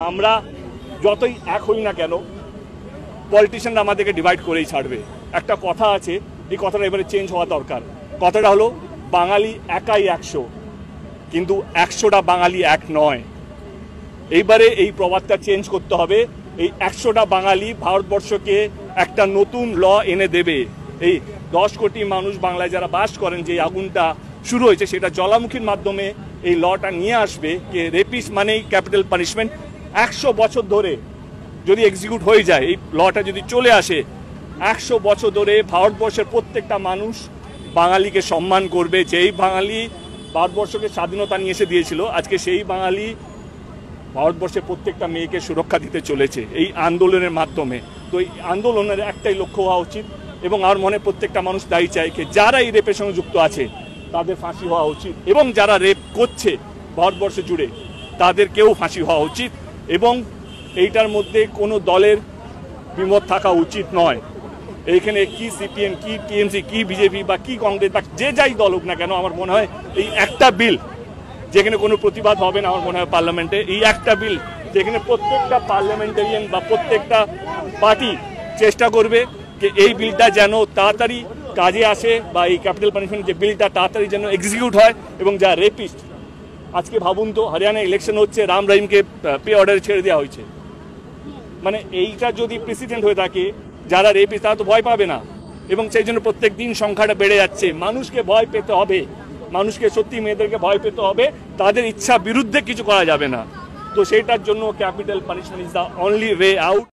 আমরা যতই এক হই না কেন পলিটিশিয়ানরা আমাদেরকে ডিভাইড করেই ছাড়বে। একটা কথা আছে, এই কথাটা এবারে চেঞ্জ হওয়া দরকার। কথাটা হলো বাঙালি একাই 100, কিন্তু 100টা বাঙালি এক নয়। এইবারে এই প্রবাদটা চেঞ্জ করতে হবে। এই 100টা বাঙালি ভারতবর্ষকে একটা নতুন ল এনে দেবে। এই 10 কোটি মানুষ বাংলায় যারা বাস করেন, যে আগুনটা শুরু হয়েছে সেটা জ্বালামুখীর মাধ্যমে এই লটা নিয়ে আসবে যে রেপিস্ট মানেই ক্যাপিটাল পানিশমেন্ট। 100 বছর ধরে যদি এক্সিকিউট হয়ে যায়, এই লটা যদি চলে আসে, 100 বছর ধরে ভারতবর্ষের প্রত্যেকটা মানুষ বাঙালিকে সম্মান করবে। যেই বাঙালি ভারতবর্ষকে স্বাধীনতা নিয়ে এসে দিয়েছিল, আজকে সেই বাঙালি ভারতবর্ষের প্রত্যেকটা মেয়েকে সুরক্ষা দিতে চলেছে এই আন্দোলনের মাধ্যমে। তো এই আন্দোলনের একটাই লক্ষ্য হওয়া উচিত, এবং আমার মনে প্রত্যেকটা মানুষ দায়ী চায় যে যারা এই রেপের সঙ্গে যুক্ত আছে তাদের ফাঁসি হওয়া উচিত, এবং যারা রেপ করছে ভারতবর্ষ জুড়ে তাদেরকেও ফাঁসি হওয়া উচিত। এবং এইটার মধ্যে কোনো দলের বিমত থাকা উচিত নয়। এইখানে কি সিপিএম, কি টিএমসি, কি বিজেপি বা কি কংগ্রেস বা যে যাই দল হোক না কেন, আমার মনে হয় এই একটা বিল যেখানে কোনো প্রতিবাদ হবে না, আমার মনে হয় পার্লামেন্টে এই একটা বিল যেখানে প্রত্যেকটা পার্লামেন্টারিয়ান বা প্রত্যেকটা পার্টি চেষ্টা করবে যে এই বিলটা যেন তাড়াতাড়ি কাজে আসে, বা এই ক্যাপিটাল পানিশমেন্ট যে বিলটা তাড়াতাড়ি যেন এক্সিকিউট হয়। এবং যা রেপিস্ট, আজকে ভাবুন তো, হরিয়ানা ইলেকশন হচ্ছে, রাম রহিমকে পে অর্ডারে ছেড়ে দেওয়া হয়েছে। মানে এইটা যদি প্রেসিডেন্ট হয়ে থাকে, যারা রেপিস্ট তারা তো ভয় পাবে না, এবং সেই জন্য প্রত্যেক দিন সংখ্যাটা বেড়ে যাচ্ছে। মানুষকে ভয় পেতে হবে, মানুষকে সত্যি মেয়েদেরকে ভয় পেতে হবে, তাদের ইচ্ছা বিরুদ্ধে কিছু করা যাবে না। তো সেইটার জন্য capital punishment is the only way out.